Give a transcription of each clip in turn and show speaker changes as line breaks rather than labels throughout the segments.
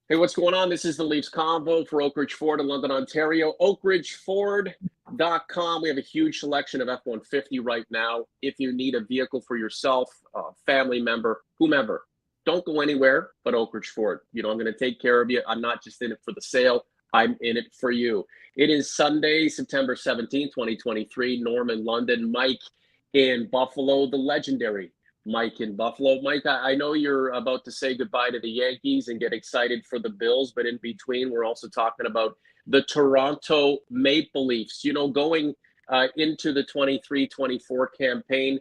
Hey, what's going on? This is the Leafs Convo for Oak Ridge Ford in London, Ontario. OakRidgeFord.com. We have a huge selection of F-150 right now. If you need a vehicle for yourself, a family member, whomever, don't go anywhere but Oak Ridge Ford. You know, I'm going to take care of you. I'm not just in it for the sale. I'm in it for you. It is Sunday, September 17th, 2023. Norm in London, Mike in Buffalo, the legendary Mike in Buffalo. Mike, I know you're about to say goodbye to the Yankees and get excited for the Bills, but in between, we're also talking about the Toronto Maple Leafs. You know, going into the 23-24 campaign,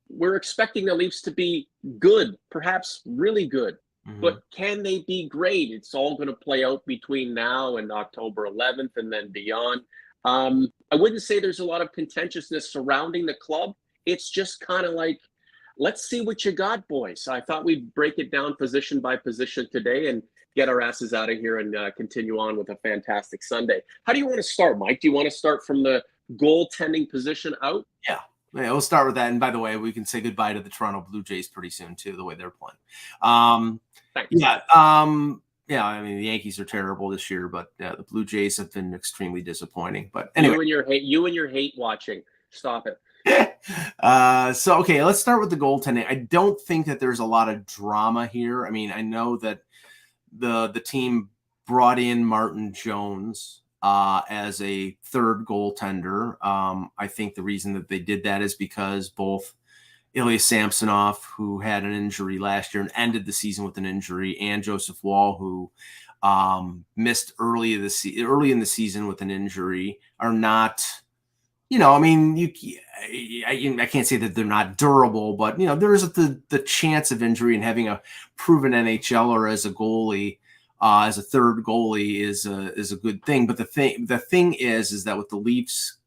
we're expecting the Leafs to be good, perhaps really good. But can they be great? It's all going to play out between now and October 11th and then beyond. I wouldn't say there's a lot of contentiousness surrounding the club. It's just kind of like, let's see what you got, boys. I thought we'd break it down position by position today and get our asses out of here and continue on with a fantastic Sunday. How do you want to start, Mike? Do you want to start from the goaltending position out?
Yeah, we'll start with that. And by the way, we can say goodbye to the Toronto Blue Jays pretty soon too, the way they're playing.
Thanks.
Yeah. I mean, the Yankees are terrible this year, but the Blue Jays have been extremely disappointing. But anyway,
you and your hate watching. Stop it.
Okay, let's start with the goaltending. I don't think that there's a lot of drama here. I mean, I know that the team brought in Martin Jones as a third goaltender. I think the reason that they did that is because both Ilya Samsonov, who had an injury last year and ended the season with an injury, and Joseph Woll, who missed early in the season with an injury, are not. You know, I mean, I can't say that they're not durable, but you know, there is the chance of injury, and having a proven NHLer as a goalie, as a third goalie, is a good thing. But the thing is that with the Leafs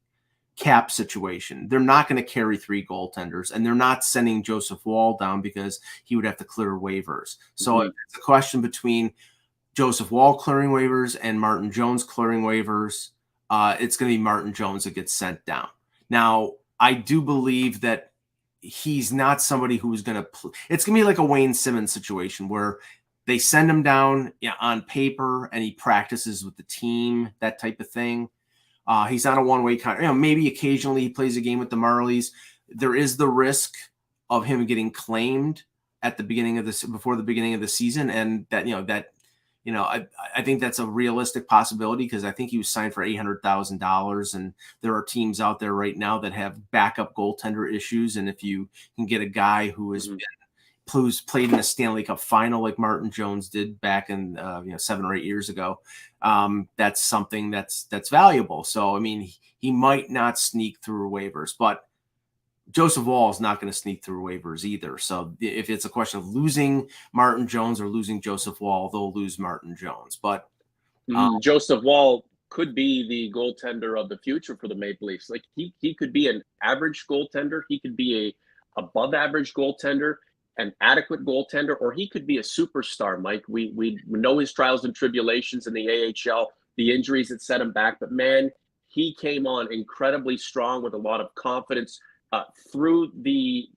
cap situation, they're not going to carry three goaltenders, and they're not sending Joseph Woll down because he would have to clear waivers. So it's a question between Joseph Woll clearing waivers and Martin Jones clearing waivers. It's going to be Martin Jones that gets sent down. Now, I do believe that he's not somebody who is going to it's going to be like a Wayne Simmons situation where they send him down on paper and he practices with the team, that type of thing. He's on a one-way contract. You know, maybe occasionally he plays a game with the Marlies. There is the risk of him getting claimed at the beginning of before the beginning of the season, and I think that's a realistic possibility because I think he was signed for $800,000, and there are teams out there right now that have backup goaltender issues. And if you can get a guy who's played in a Stanley Cup final like Martin Jones did back in 7 or 8 years ago, that's something that's valuable. So I mean, he might not sneak through waivers, but Joseph Woll is not going to sneak through waivers either. So if it's a question of losing Martin Jones or losing Joseph Woll, they'll lose Martin Jones. But
Joseph Woll could be the goaltender of the future for the Maple Leafs. Like he could be an average goaltender. He could be a above average goaltender, an adequate goaltender, or he could be a superstar, Mike. We know his trials and tribulations in the AHL, the injuries that set him back. But man, he came on incredibly strong with a lot of confidence through the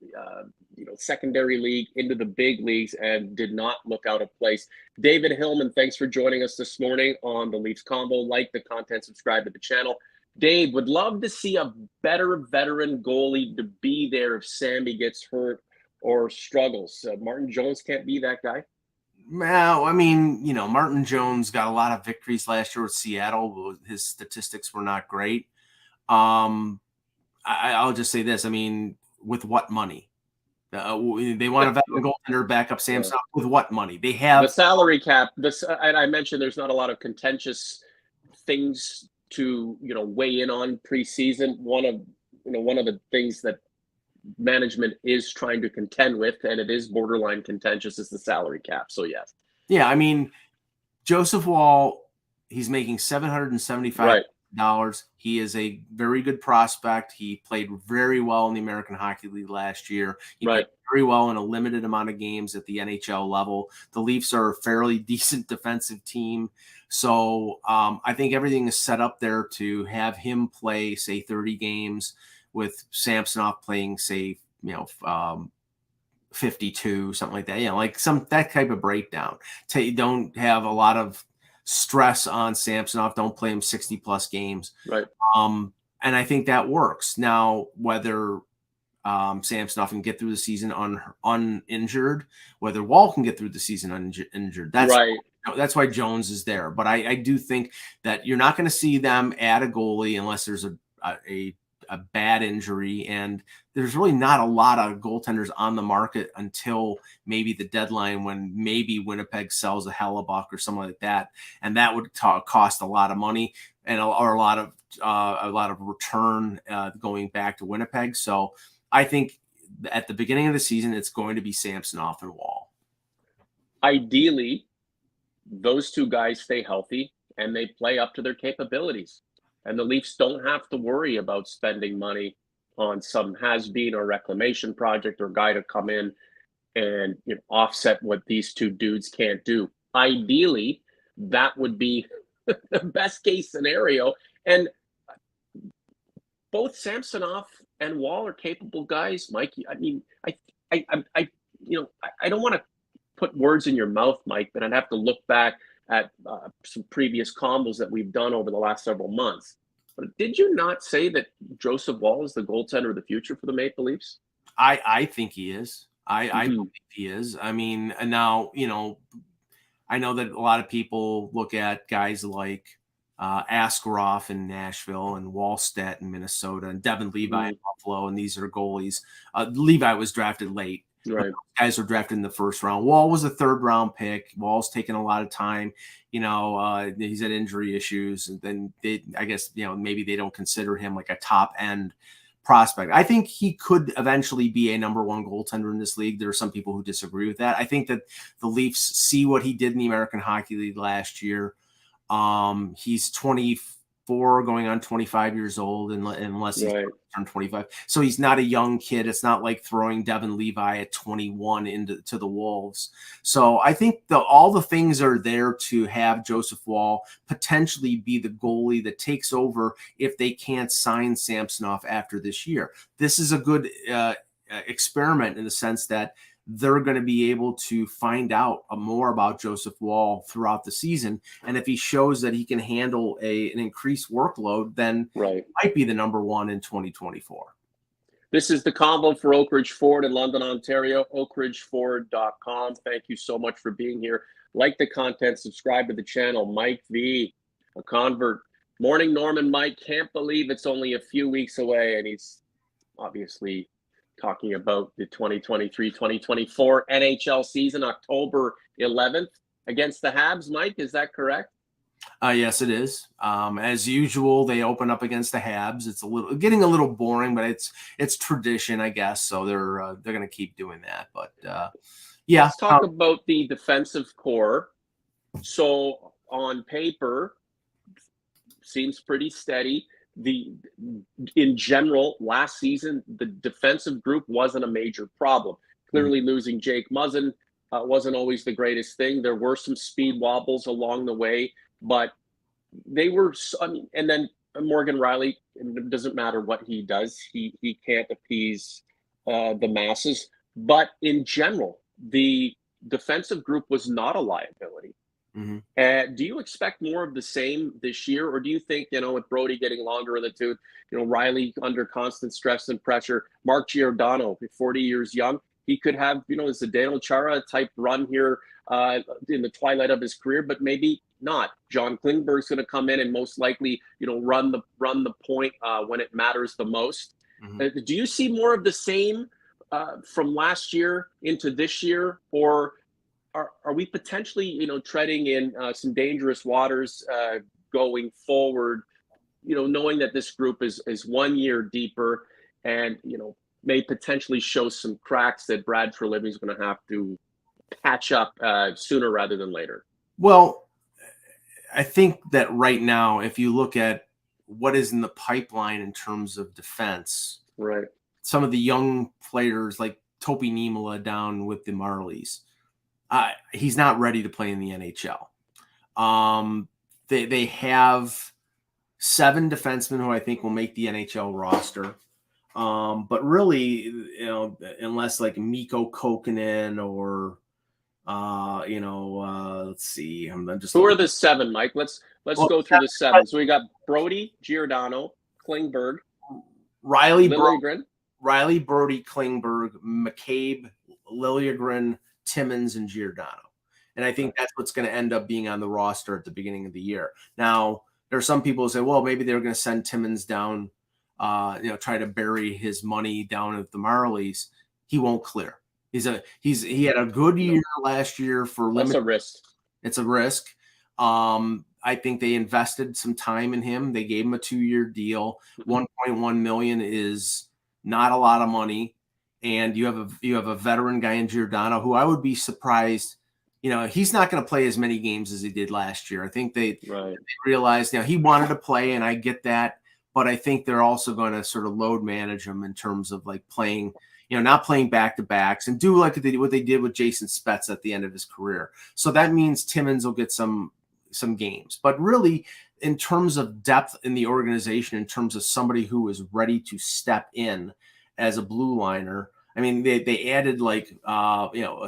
secondary league into the big leagues and did not look out of place. David Hillman, thanks for joining us this morning on the Leafs Convo. Like the content, subscribe to the channel. Dave, would love to see a better veteran goalie to be there if Sammy gets hurt or struggles. Martin Jones can't be that guy.
Well, I mean, Martin Jones got a lot of victories last year with Seattle. His statistics were not great. I'll just say this. I mean, with what money? They want a veteran goaltender backup Samsonov. With what money? They have
the salary cap. And I mentioned there's not a lot of contentious things to weigh in on preseason. One of the things that management is trying to contend with, and it is borderline contentious, is the salary cap. So yes.
Yeah, I mean, Joseph Woll, he's making $775. He is a very good prospect. He played very well in the American Hockey League last year. He played very well in a limited amount of games at the NHL level. The Leafs are a fairly decent defensive team. So I think everything is set up there to have him play, say, 30 games with Samsonov playing, say, 52, something like that. Like that type of breakdown. Don't have a lot of stress on Samsonov. Don't play him 60 plus games.
Right.
And I think that works. Now, whether Samsonov can get through the season uninjured, whether Wall can get through the season uninjured, that's why Jones is there. But I do think that you're not going to see them add a goalie unless there's a bad injury, and there's really not a lot of goaltenders on the market until maybe the deadline, when maybe Winnipeg sells a Hellebuck or something like that, and that would cost a lot of money and or a lot of return going back to Winnipeg. So I think at the beginning of the season, it's going to be Samsonov and Wall.
Ideally, those two guys stay healthy and they play up to their capabilities. And the Leafs don't have to worry about spending money on some has-been or reclamation project or guy to come in and offset what these two dudes can't do. Ideally, that would be the best case scenario. And both Samsonov and Wall are capable guys, Mike. I mean, I don't want to put words in your mouth, Mike, but I'd have to look back at some previous combos that we've done over the last several months. But did you not say that Joseph Wall is the goaltender of the future for the Maple Leafs?
I think he is. I believe he is. I mean, and now, I know that a lot of people look at guys like Askarov in Nashville and Wallstedt in Minnesota and Devin Levi in Buffalo, and these are goalies. Levi was drafted late. Right. Guys were drafted in the first round. Wall was a third-round pick. Wall's taken a lot of time. He's had injury issues, and then I guess maybe they don't consider him like a top-end prospect. I think he could eventually be a number one goaltender in this league. There are some people who disagree with that. I think that the Leafs see what he did in the American Hockey League last year. He's 24 going on 25 years old, unless he's turned 25. So he's not a young kid. It's not like throwing Devin Levi at 21 into the Wolves. So I think all the things are there to have Joseph Wall potentially be the goalie that takes over if they can't sign Samsonov after this year. This is a good experiment in the sense that they're going to be able to find out more about Joseph Wall throughout the season. And if he shows that he can handle an increased workload, then he might be the number one in 2024.
This is the Convo for Oak Ridge Ford in London, Ontario, oakridgeford.com. Thank you so much for being here. Like the content, subscribe to the channel. Mike V, a convert. Morning, Norman. Mike, can't believe it's only a few weeks away, and he's obviously talking about the 2023-2024 NHL season, October 11th against the Habs. Mike, is that correct?
Yes, it is. As usual, they open up against the Habs. It's getting a little boring, but it's tradition, I guess. So they're going to keep doing that. But yeah,
let's talk about the defensive core. So on paper, seems pretty steady. In general, last season, the defensive group wasn't a major problem. Clearly, losing Jake Muzzin wasn't always the greatest thing. There were some speed wobbles along the way, but they were. And then Morgan Rielly, it doesn't matter what he does, he can't appease the masses. But in general, the defensive group was not a liability. Do you expect more of the same this year, or do you think, with Brody getting longer in the tooth, Rielly under constant stress and pressure, Mark Giordano, 40 years young, he could have, a Zdeno Chara type run here in the twilight of his career, but maybe not. John Klingberg's going to come in and most likely, run the point when it matters the most. Do you see more of the same from last year into this year, or are we potentially, treading in some dangerous waters going forward, knowing that this group is 1 year deeper and, may potentially show some cracks that Brad Treliving is going to have to patch up sooner rather than later?
Well, I think that right now, if you look at what is in the pipeline in terms of defense, some of the young players like Topi Niemelä down with the Marlies, he's not ready to play in the NHL. They have 7 defensemen who I think will make the NHL roster. But really, unless like Mikko Kokkonen or let's see. I'm just
Who are
looking.
the seven, Mike? Let's
Well,
go through the seven. So we got Brody, Giordano, Klingberg,
Riley,
Liljegren.
Brody, Klingberg, McCabe, Liljegren, Timmins, and Giordano. And I think that's what's going to end up being on the roster at the beginning of the year. Now, there are some people who say, well, maybe they're going to send Timmins down, try to bury his money down at the Marlies. He won't clear. He had a good year last year for
That's a risk.
It's a risk. I think they invested some time in him. They gave him a 2-year deal. 1.1 million is not a lot of money. And you have a veteran guy in Giordano who I would be surprised. He's not going to play as many games as he did last year. I think they realized, he wanted to play, and I get that, but I think they're also going to sort of load manage him in terms of like playing, not playing back-to-backs, and do like what they did with Jason Spetz at the end of his career. So that means Timmins will get some games. But really, in terms of depth in the organization, in terms of somebody who is ready to step in as a blue liner, I mean, they added like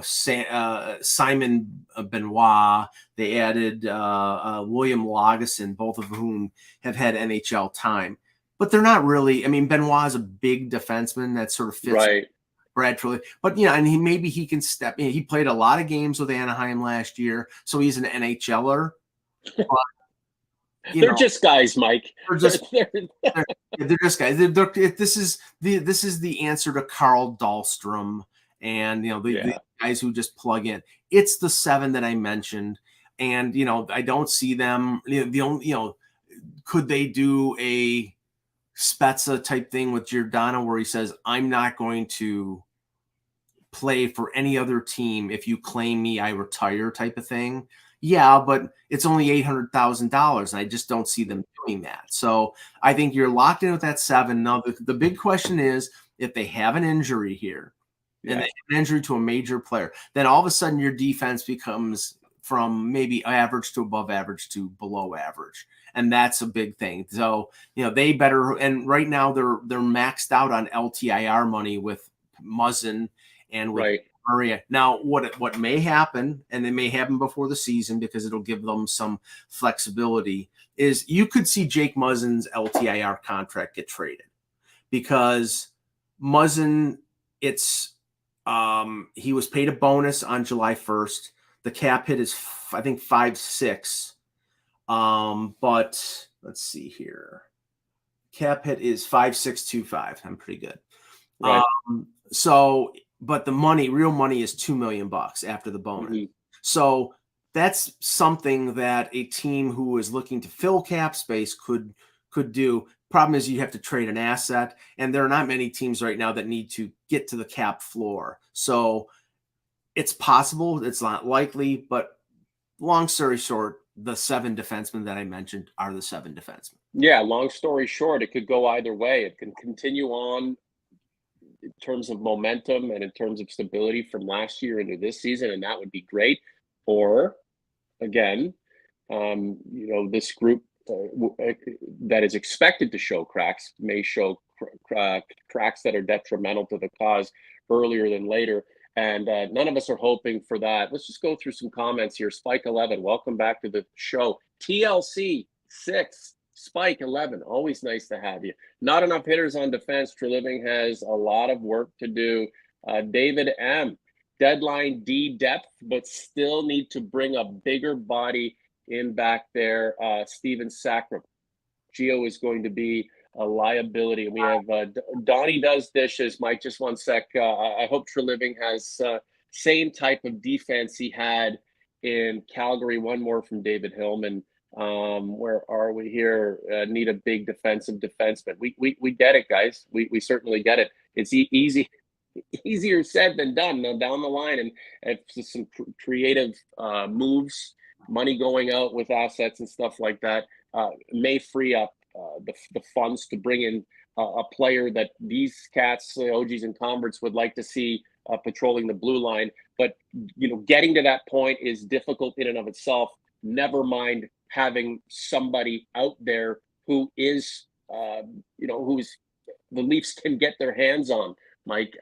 Simon Benoit. They added William Lagesson, both of whom have had NHL time. But they're not really. I mean, Benoit is a big defenseman that sort of fits Brad Treliving. But and maybe he can step in. He played a lot of games with Anaheim last year, so he's an NHLer. But,
they're just guys, Mike.
They're just guys. This is the answer to Carl Dahlstrom and the guys who just plug in. It's the seven that I mentioned, and I don't see them. Could they do a Spezza type thing with Giordano where he says, I'm not going to play for any other team if you claim me, I retire type of thing? Yeah, but it's only $800,000, and I just don't see them doing that. So I think you're locked in with that seven. Now, the big question is if they have an injury here, and they have an injury to a major player, then all of a sudden your defense becomes from maybe average to above average to below average. And that's a big thing. So, they better, and right now they're maxed out on LTIR money with Muzzin and with Maria. Now, what may happen, and it may happen before the season because it'll give them some flexibility, is you could see Jake Muzzin's LTIR contract get traded because Muzzin, he was paid a bonus on July 1st. The cap hit is, I think, 5.6. But let's see here. Cap hit is 5.625. I'm pretty good. Right. But the real money is $2 million after the bonus. Mm-hmm. So that's something that a team who is looking to fill cap space could do. Problem is you have to trade an asset, and there are not many teams right now that need to get to the cap floor. So it's possible, it's not likely, but long story short, the seven defensemen that I mentioned are the seven defensemen.
Yeah, long story short, it could go either way. It can continue on in terms of momentum and in terms of stability from last year into this season, and that would be great. Or, again, this group that is expected to show cracks may show cracks that are detrimental to the cause earlier than later. And none of us are hoping for that. Let's just go through some comments here. Spike 11, welcome back to the show. TLC 6, Spike 11, always nice to have you. Not enough hitters on defense. Treliving has a lot of work to do. David M, deadline D depth, but still need to bring a bigger body in back there. Steven Sacrum, Gio is going to be a liability. We have Donnie does dishes. Mike, just one sec. I hope Treliving has same type of defense he had in Calgary. One more from David Hillman. Where are we here? Need a big defensive defenseman. We get it, guys. We certainly get it. It's easier said than done. Now down the line, and it's some creative moves, money going out with assets and stuff like that may free up the funds to bring in a player that these cats, OGs and converts, would like to see patrolling the blue line. But getting to that point is difficult in and of itself. Never mind having somebody out there who is who's the Leafs can get their hands on, Mike.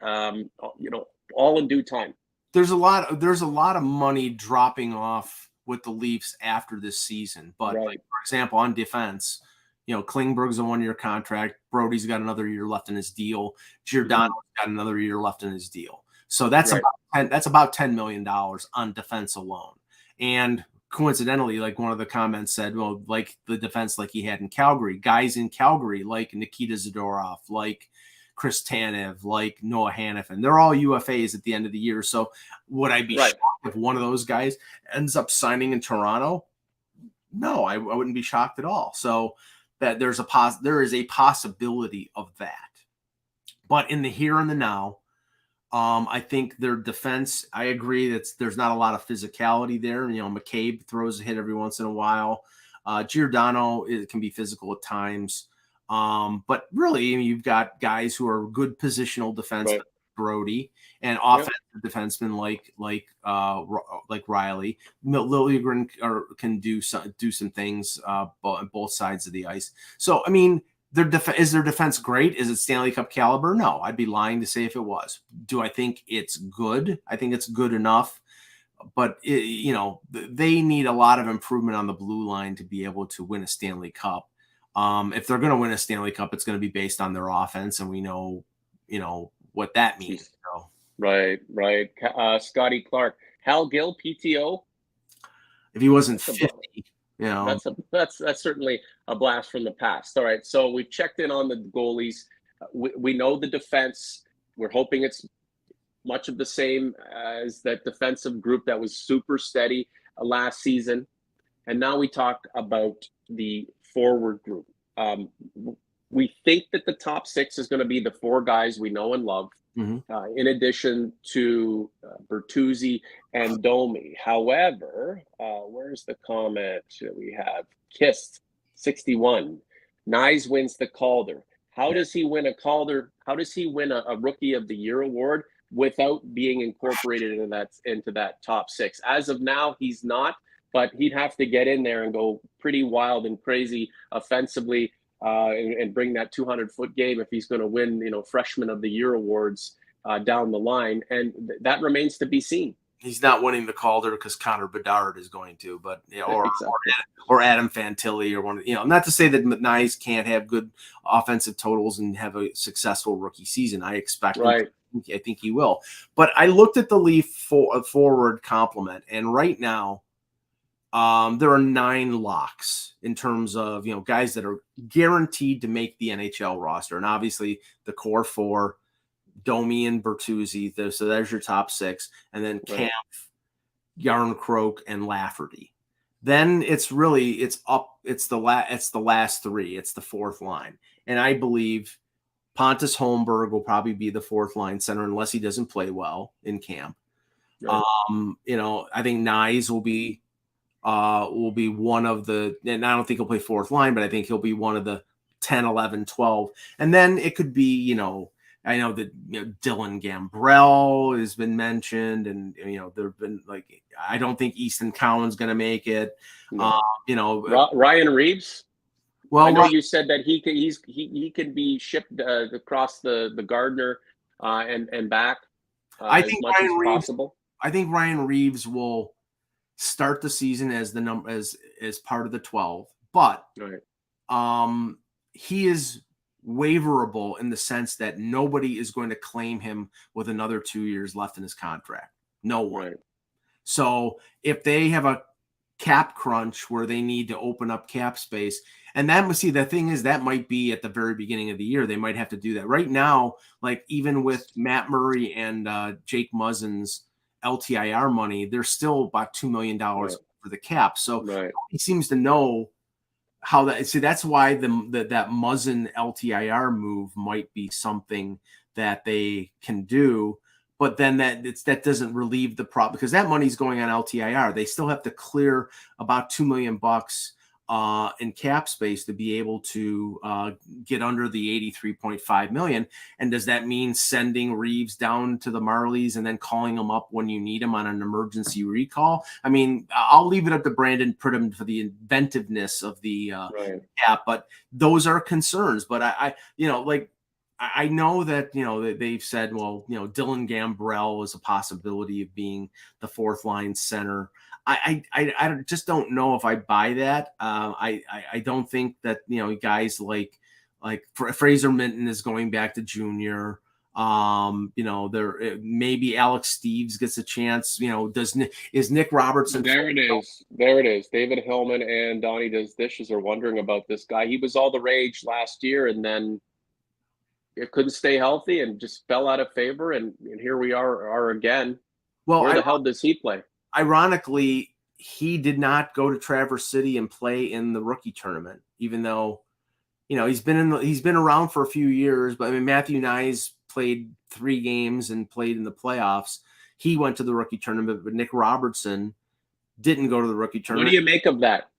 All in due time.
There's a lot of money dropping off with the Leafs after this season. But
Right.
like, for example, on defense, Klingberg's a 1-year contract. Brody's got another year left in his deal. Giordano's got another year left in his deal. So that's about $10 million on defense alone. And coincidentally, like one of the comments said, well, like the defense like he had in Calgary, guys in Calgary like Nikita Zadorov, like Chris Tanev, like Noah Hannafin. They're all UFAs at the end of the year. So would I be shocked if one of those guys ends up signing in Toronto? No, I wouldn't be shocked at all. So that there is a possibility of that. But in the here and the now, I think their defense, I agree that there's not a lot of physicality there. McCabe throws a hit every once in a while. Giordano can be physical at times. But really, you've got guys who are good positional defensemen, Brody, and offensive defensemen like Riley. Liljegren can do some things on both sides of the ice. So, I mean, is their defense great? Is it Stanley Cup caliber? No, I'd be lying to say if it was. Do I think it's good? I think it's good enough. But, they need a lot of improvement on the blue line to be able to win a Stanley Cup. If they're going to win a Stanley Cup, it's going to be based on their offense, and we know, what that means. So.
Right. Scotty Clark, Hal Gill, PTO.
If he wasn't 50,
that's certainly a blast from the past. All right, so we've checked in on the goalies. We know the defense. We're hoping it's much of the same as that defensive group that was super steady last season. And now we talk about the forward group. We think that the top six is going to be the four guys we know and love, in addition to Bertuzzi and Domi. However, where's the comment that we have? Kist, 61. Nyes wins the Calder. How does he win a Calder? How does he win a Rookie of the Year award without being incorporated into that top six? As of now, he's not. But he'd have to get in there and go pretty wild and crazy offensively and bring that 200-foot game if he's going to win, Freshman of the Year awards down the line. And that remains to be seen.
He's not winning the Calder because Connor Bedard is going to, but or Adam Fantilli or one. Not to say that Nyes can't have good offensive totals and have a successful rookie season. I expect. I think he will. But I looked at the Leaf forward complement, and right now, there are 9 locks in terms of, guys that are guaranteed to make the NHL roster. And obviously the core 4, Domi and Bertuzzi. So there's your top 6. And then Kampf, Yarncroke, and Lafferty. Then it's the last 3. It's the fourth line. And I believe Pontus Holmberg will probably be the fourth line center unless he doesn't play well in camp. Right. I think Nyes will be one of the, and I don't think he'll play fourth line, but I think he'll be one of the 10, 11, 12. And then it could be, I know that Dylan Gambrell has been mentioned, and there've been I don't think Easton Cowan's going to make it.
No. Ryan Reeves. Well, I know you said that he could be shipped across the Gardner and back.
I think Ryan Reeves. Possible. I think Ryan Reeves will start the season as as part of the 12, but he is waiverable in the sense that nobody is going to claim him with another 2 years left in his contract. No one. Right. So if they have a cap crunch where they need to open up cap space, and the thing is that might be at the very beginning of the year. They might have to do that. Right now, even with Matt Murray and Jake Muzzin's LTIR money, there's still about $2 million for the cap. So he seems to know how that. See, that's why that Muzzin LTIR move might be something that they can do. But then that doesn't relieve the problem because that money's going on LTIR. They still have to clear about $2 million in cap space to be able to get under the $83.5 million. And does that mean sending Reeves down to the Marlies and then calling him up when you need him on an emergency recall? I mean, I'll leave it up to Brandon Pridham for the inventiveness of the cap, but those are concerns. But I I know that, they've said, well, Dylan Gambrell is a possibility of being the fourth line center. I just don't know if I buy that. I don't think that, guys like Fraser Minton is going back to junior. There maybe Alex Steves gets a chance. Is Nick Robertson?
There it is. There it is. David Hillman and Donnie Does Dishes are wondering about this guy. He was all the rage last year, and then it couldn't stay healthy and just fell out of favor. And here we are again.
Well,
where the hell does he play?
Ironically, he did not go to Traverse City and play in the rookie tournament, even though, he's been around for a few years. But I mean, Matthew Nyes played 3 games and played in the playoffs. He went to the rookie tournament, but Nick Robertson didn't go to the rookie tournament.
What do you make of that?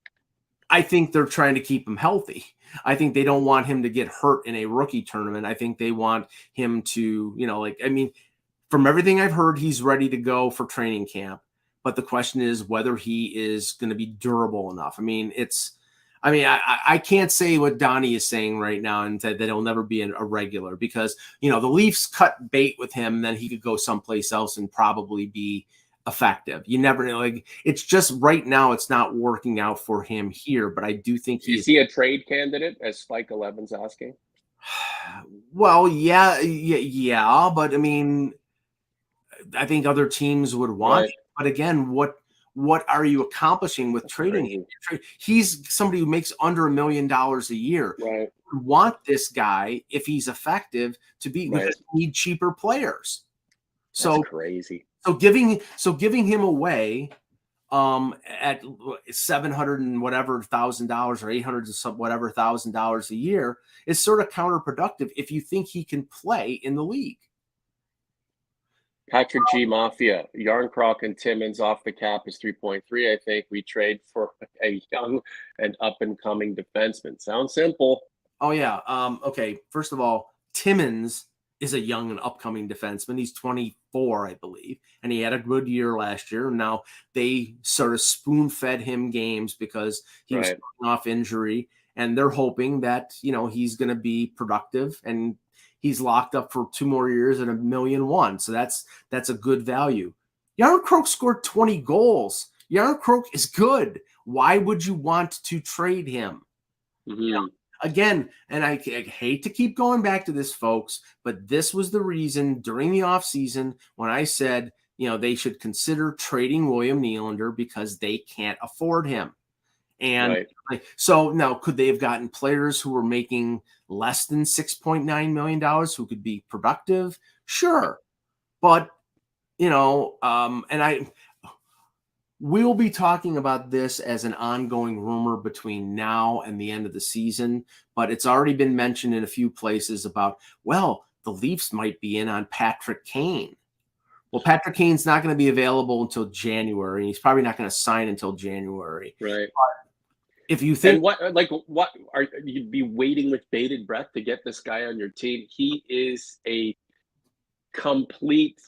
I think they're trying to keep him healthy. I think they don't want him to get hurt in a rookie tournament. I think they want him to, from everything I've heard, he's ready to go for training camp. But the question is whether he is going to be durable enough. I can't say what Donnie is saying right now and that he'll never be a regular because, the Leafs cut bait with him. Then he could go someplace else and probably be effective. You never know. It's just right now it's not working out for him here, but I do think
is he a trade candidate, as Spike 11's asking?
Well, yeah, but I think other teams would want it. But again, what are you accomplishing with trading him? He's somebody who makes under $1 million a year.
Right.
You want this guy, if he's effective, to be because you need cheaper players.
That's crazy.
So giving him away at $700 and whatever $1,000 or $800 whatever $1,000 a year is sort of counterproductive if you think he can play in the league.
Patrick G. Mafia, Yarncroc and Timmins off the cap is 3.3. I think we trade for a young and up-and-coming defenseman. Sounds simple.
Oh, yeah. Okay, first of all, Timmins is a young and upcoming defenseman. He's 24, I believe, and he had a good year last year. Now they sort of spoon-fed him games because he was coming off injury, and they're hoping that, he's going to be productive, and he's locked up for 2 more years at $1.1 million. So that's a good value. Yarncroc scored 20 goals. Yarncroc is good. Why would you want to trade him?
Mm-hmm.
Again, and I hate to keep going back to this, folks, but this was the reason during the offseason when I said, they should consider trading William Nylander because they can't afford him. And so now could they have gotten players who were making less than $6.9 million who could be productive? Sure. But, we'll be talking about this as an ongoing rumor between now and the end of the season, but it's already been mentioned in a few places about, well, the Leafs might be in on Patrick Kane. Well, Patrick Kane's not going to be available until January, and he's probably not going to sign until January.
Right.
But if you think,
and what are you'd be waiting with bated breath to get this guy on your team? He is a complete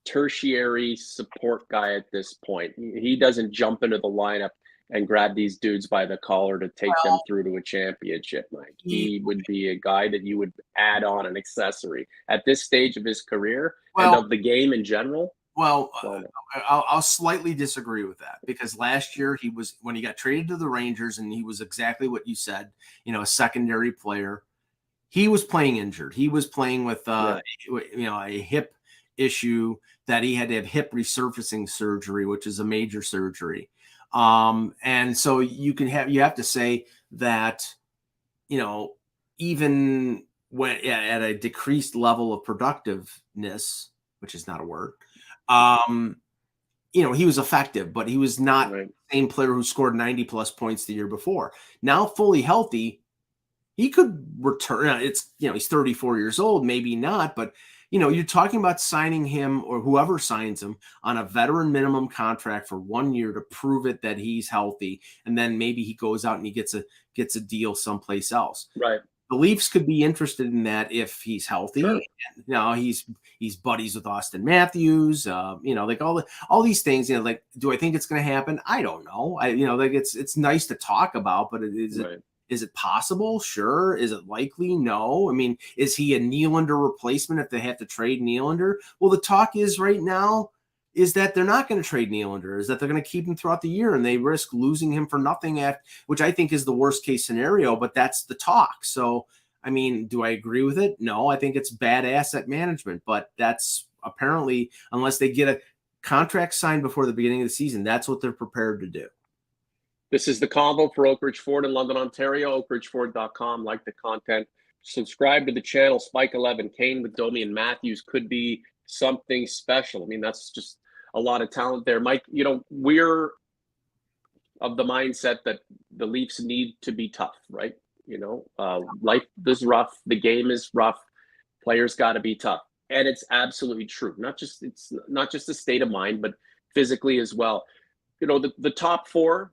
tertiary support guy at this point. He doesn't jump into the lineup and grab these dudes by the collar to take them through to a championship, Mike. He would be a guy that you would add on an accessory at this stage of his career and of the game in general.
I'll slightly disagree with that because last year when he got traded to the Rangers and he was exactly what you said, a secondary player. He was playing injured. He was playing with a hip issue that he had to have hip resurfacing surgery, which is a major surgery. And so you have to say that, even when at a decreased level of productiveness, which is not a word, he was effective, but he was not the same player who scored 90 plus points the year before. Now fully healthy, he could return. He's 34 years old, maybe not, but you're talking about signing him or whoever signs him on a veteran minimum contract for 1 year to prove it that he's healthy. And then maybe he goes out and he gets a deal someplace else.
Right.
The Leafs could be interested in that if he's healthy.
Sure.
And, he's buddies with Austin Matthews, all these things, do I think it's going to happen? I don't know. It's nice to talk about, but is Is it possible? Sure. Is it likely? No. I mean, is he a Nylander replacement if they have to trade Nylander? Well, the talk is right now is that they're not going to trade Nylander, is that they're going to keep him throughout the year and they risk losing him for nothing, which I think is the worst case scenario, but that's the talk. So, I mean, do I agree with it? No, I think it's bad asset management, but that's apparently, unless they get a contract signed before the beginning of the season, that's what they're prepared to do.
This is the Convo for Oak Ridge Ford in London, Ontario. oakridgeford.com. Like the content. Subscribe to the channel. Spike 11. Kane with Domi and Matthews could be something special. I mean, that's just a lot of talent there. Mike, you know, we're of the mindset that the Leafs need to be tough, right? You know, life is rough. The game is rough. Players got to be tough. And it's absolutely true. It's not just a state of mind, but physically as well. You know, the top four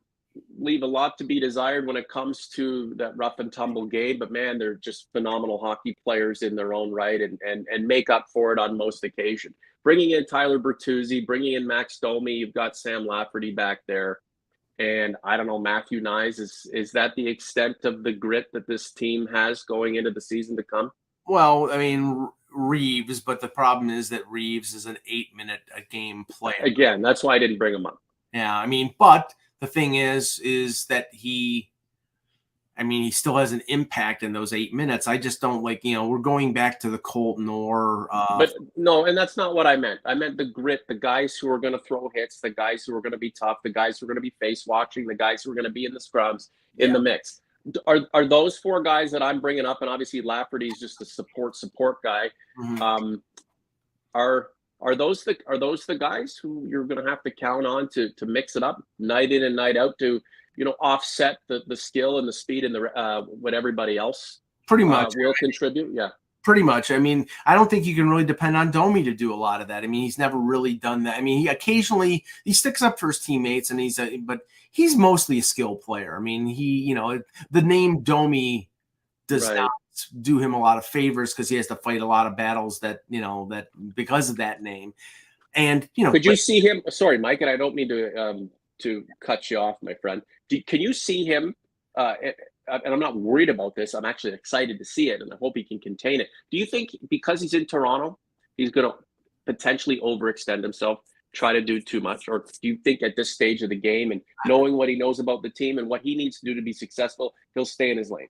leave a lot to be desired when it comes to that rough and tumble game, but man, they're just phenomenal hockey players in their own right and make up for it on most occasion. Bringing in Tyler Bertuzzi, bringing in Max Domi, you've got Sam Lafferty back there. And I don't know, Matthew Nyes, is that the extent of the grit that this team has going into the season to come?
Well, I mean, Reeves, but the problem is that Reeves is an 8-minute a game player.
Again, that's why I didn't bring him up.
Yeah, I mean, but the thing is that he still has an impact in those 8 minutes. I just don't like, you know, we're going back to the Colton Orr.
But no, and that's not what I meant. I meant the grit, the guys who are going to throw hits, the guys who are going to be tough, the guys who are going to be face watching, the guys who are going to be in the scrums, in the mix. Are those four guys that I'm bringing up, and obviously Lafferty's just a support guy. Mm-hmm. Are those the guys who you're going to have to count on to mix it up night in and night out to, you know, offset the skill and the speed and the what everybody else
pretty much
will contribute? Yeah.
Pretty much. I mean, I don't think you can really depend on Domi to do a lot of that. I mean, he's never really done that. I mean, he occasionally sticks up for his teammates, and but he's mostly a skill player. I mean, you know, the name Domi does not do him a lot of favors because he has to fight a lot of battles that, you know, that because of that name. And, you know,
could you see him? Sorry, Mike, and I don't mean to cut you off, my friend. Can you see him? And I'm not worried about this. I'm actually excited to see it, and I hope he can contain it. Do you think because he's in Toronto, he's going to potentially overextend himself, try to do too much? Or do you think at this stage of the game and knowing what he knows about the team and what he needs to do to be successful, he'll stay in his lane?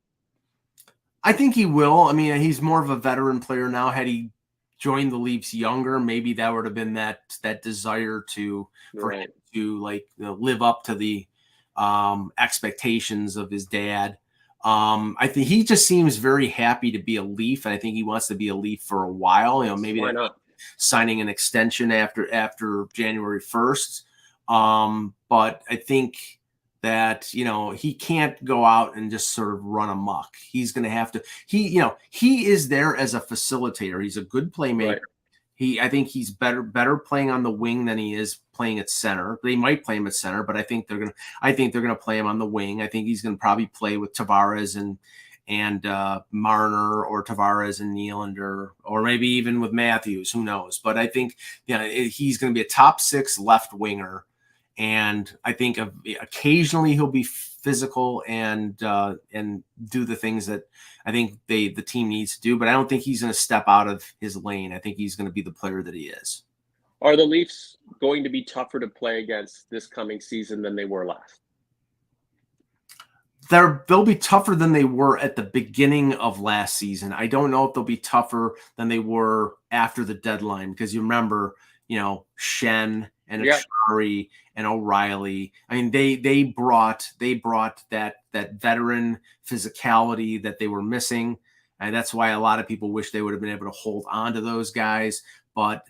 I think he will. I mean, he's more of a veteran player now. Had he joined the Leafs younger, maybe that would have been that desire for him to, like, you know, live up to the expectations of his dad. I think he just seems very happy to be a Leaf, and I think he wants to be a Leaf for a while. You know, maybe
why not
signing an extension after January 1st. But I think that, you know, he can't go out and just sort of run amok. He's going to have to. He is there as a facilitator. He's a good playmaker. Right. I think he's better playing on the wing than he is playing at center. They might play him at center, but I think they're gonna play him on the wing. I think he's gonna probably play with Tavares and Marner, or Tavares and Nylander, or maybe even with Matthews. Who knows? But I think, you know, he's gonna be a top 6 left winger, and I think occasionally he'll be physical and do the things that I think the team needs to do, but I don't think he's going to step out of his lane. I think he's going to be the player that he is.
Are the Leafs going to be tougher to play against this coming season than they were last?
They'll be tougher than they were at the beginning of last season. I don't know if they'll be tougher than they were after the deadline, because you remember, you know, Shen and Achari and O'Reilly. I mean, they brought that veteran physicality that they were missing, and that's why a lot of people wish they would have been able to hold on to those guys. But,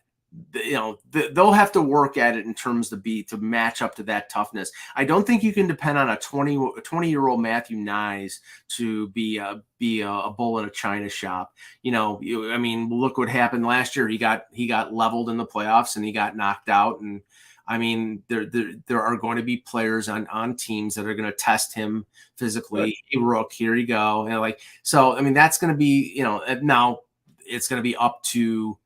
you know, they'll have to work at it in terms to match up to that toughness. I don't think you can depend on a 20-year-old Matthew Nyes to be a bull in a china shop. You know, I mean, look what happened last year. He got leveled in the playoffs and he got knocked out. And I mean, there are going to be players on teams that are going to test him physically. Right. Hey, Rook, here you go. And like, so, I mean, that's going to be, you know, now it's going to be up to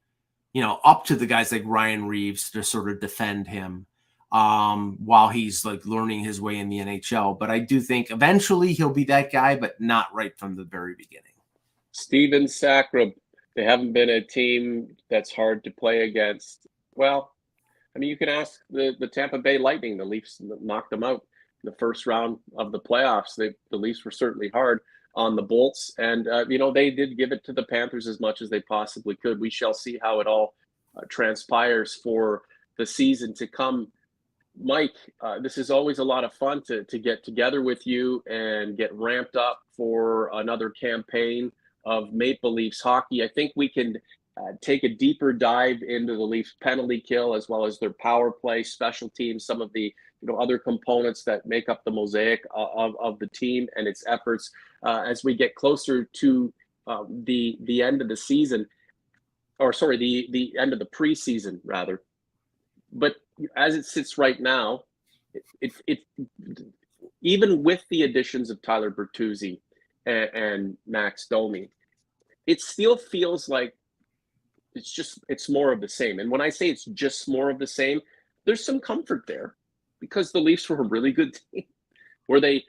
the guys like Ryan Reeves to sort of defend him. while he's like learning his way in the NHL. But I do think eventually he'll be that guy, but not right from the very beginning.
Steven Sackrab, they haven't been a team that's hard to play against. Well, I mean, you can ask the Tampa Bay Lightning. The Leafs knocked them out in the first round of the playoffs. The Leafs were certainly hard on the Bolts, and they did give it to the Panthers as much as they possibly could. We shall see how it all transpires for the season to come. Mike, this is always a lot of fun to get together with you and get ramped up for another campaign of Maple Leafs hockey. I think we can take a deeper dive into the Leafs penalty kill as well as their power play, special teams, some of the other components that make up the mosaic of the team and its efforts as we get closer to the end of the season, or sorry, the end of the preseason rather. But as it sits right now, it even with the additions of Tyler Bertuzzi and Max Domi, it still feels like it's more of the same. And when I say it's just more of the same, there's some comfort there because the Leafs were a really good team. Were they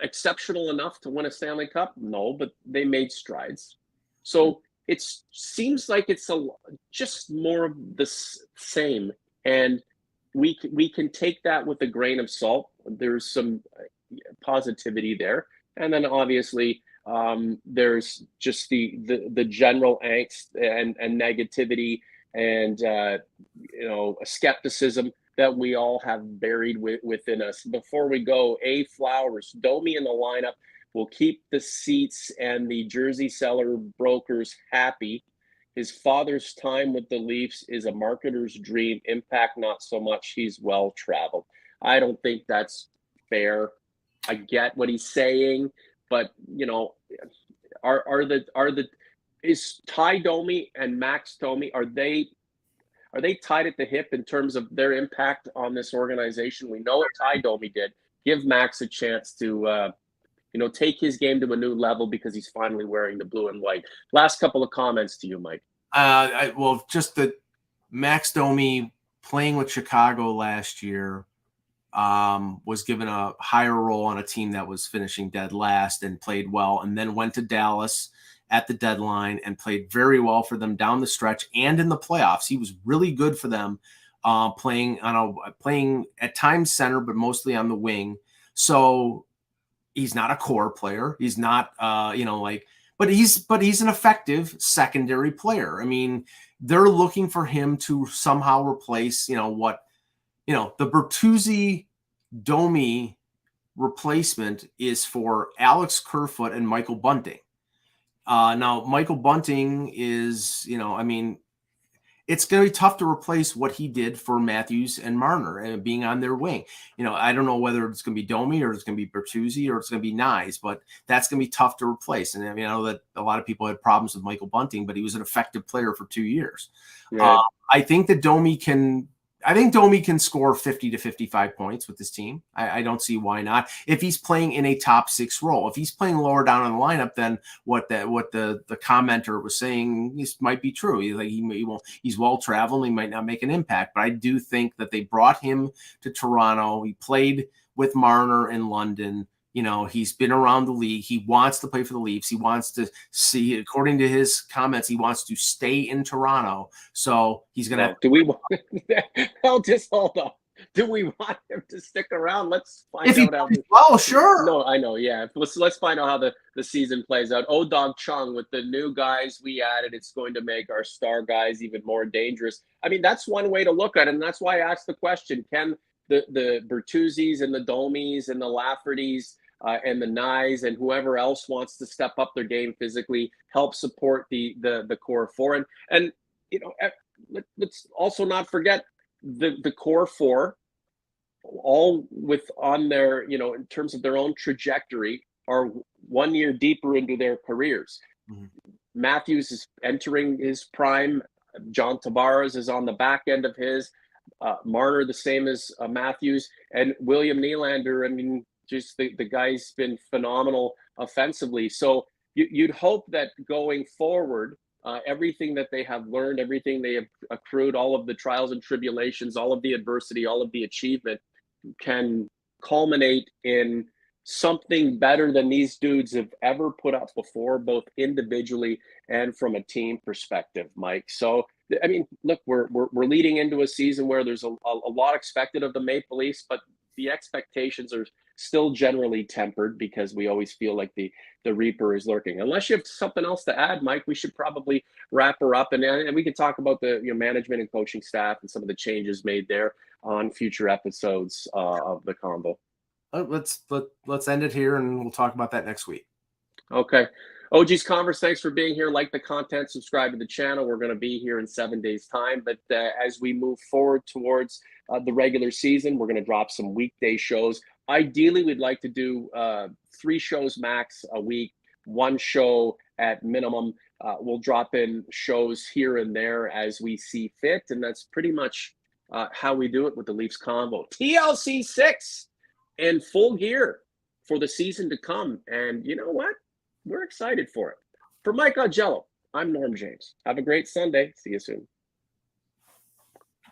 exceptional enough to win a Stanley Cup? No, but they made strides. So it seems like it's just more of the same. And we can take that with a grain of salt. There's some positivity there. And then obviously there's just the general angst and negativity and skepticism that we all have buried within us. Before we go, A. Flowers, Domi in the lineup will keep the seats and the jersey seller brokers happy. His father's time with the Leafs is a marketer's dream. Impact, not so much. He's well-traveled. I don't think that's fair. I get what he's saying, but is Ty Domi and Max Domi, are they tied at the hip in terms of their impact on this organization? We know what Ty Domi did. Give Max a chance to take his game to a new level because he's finally wearing the blue and white. Last couple of comments to you, Mike.
Just that Max Domi playing with Chicago last year was given a higher role on a team that was finishing dead last and played well, and then went to Dallas at the deadline and played very well for them down the stretch and in the playoffs. He was really good for them, playing at times center, but mostly on the wing. So he's not a core player. He's not, but he's an effective secondary player. I mean, they're looking for him to somehow replace, the Bertuzzi Domi replacement is for Alex Kerfoot and Michael Bunting. Now, Michael Bunting is, it's going to be tough to replace what he did for Matthews and Marner and being on their wing. I don't know whether it's going to be Domi or it's going to be Bertuzzi or it's going to be Nyes, but that's going to be tough to replace. And I know that a lot of people had problems with Michael Bunting, but he was an effective player for 2 years. Yeah. I think Domi can score 50 to 55 points with this team. I don't see why not. If he's playing in a top six role, if he's playing lower down in the lineup, then what the commenter was saying might be true. He's well traveled. He might not make an impact, but I do think that they brought him to Toronto. He played with Marner in London. He's been around the league. He wants to play for the Leafs. He wants to see, according to his comments, he wants to stay in Toronto. So he's going to.
Do we want? Just hold on. Do we want him to stick around? Let's find out.
Oh, sure.
No, I know. Yeah. Let's find out how the season plays out. Dog Chung, with the new guys we added, it's going to make our star guys even more dangerous. I mean, that's one way to look at it. And that's why I asked the question, can the Bertuzzis and the Domis and the Laffertys and the Nyes and whoever else wants to step up their game physically help support the core four. And let's also not forget the core four, all on their, in terms of their own trajectory, are 1 year deeper into their careers. Mm-hmm. Matthews is entering his prime. John Tavares is on the back end of his. Marner, the same as Matthews, and William Nylander. I mean, just the guy's been phenomenal offensively. So you'd hope that going forward, everything that they have learned, everything they have accrued, all of the trials and tribulations, all of the adversity, all of the achievement can culminate in something better than these dudes have ever put up before, both individually and from a team perspective, Mike. So, I mean, look, we're leading into a season where there's a lot expected of the Maple Leafs, but the expectations are still generally tempered because we always feel like the Reaper is lurking. Unless you have something else to add, Mike, we should probably wrap her up, and we can talk about the management and coaching staff and some of the changes made there on future episodes of the Convo.
Let's end it here, and we'll talk about that next week.
Okay. OG's Converse, thanks for being here. Like the content, subscribe to the channel. We're going to be here in 7 days' time. But as we move forward towards the regular season, we're going to drop some weekday shows. Ideally, we'd like to do 3 shows max a week, 1 show at minimum. We'll drop in shows here and there as we see fit. And that's pretty much how we do it with the Leafs Convo. TLC 6 in full gear for the season to come. And you know what? We're excited for it. For Mike Augello, I'm Norm James. Have a great Sunday. See you soon.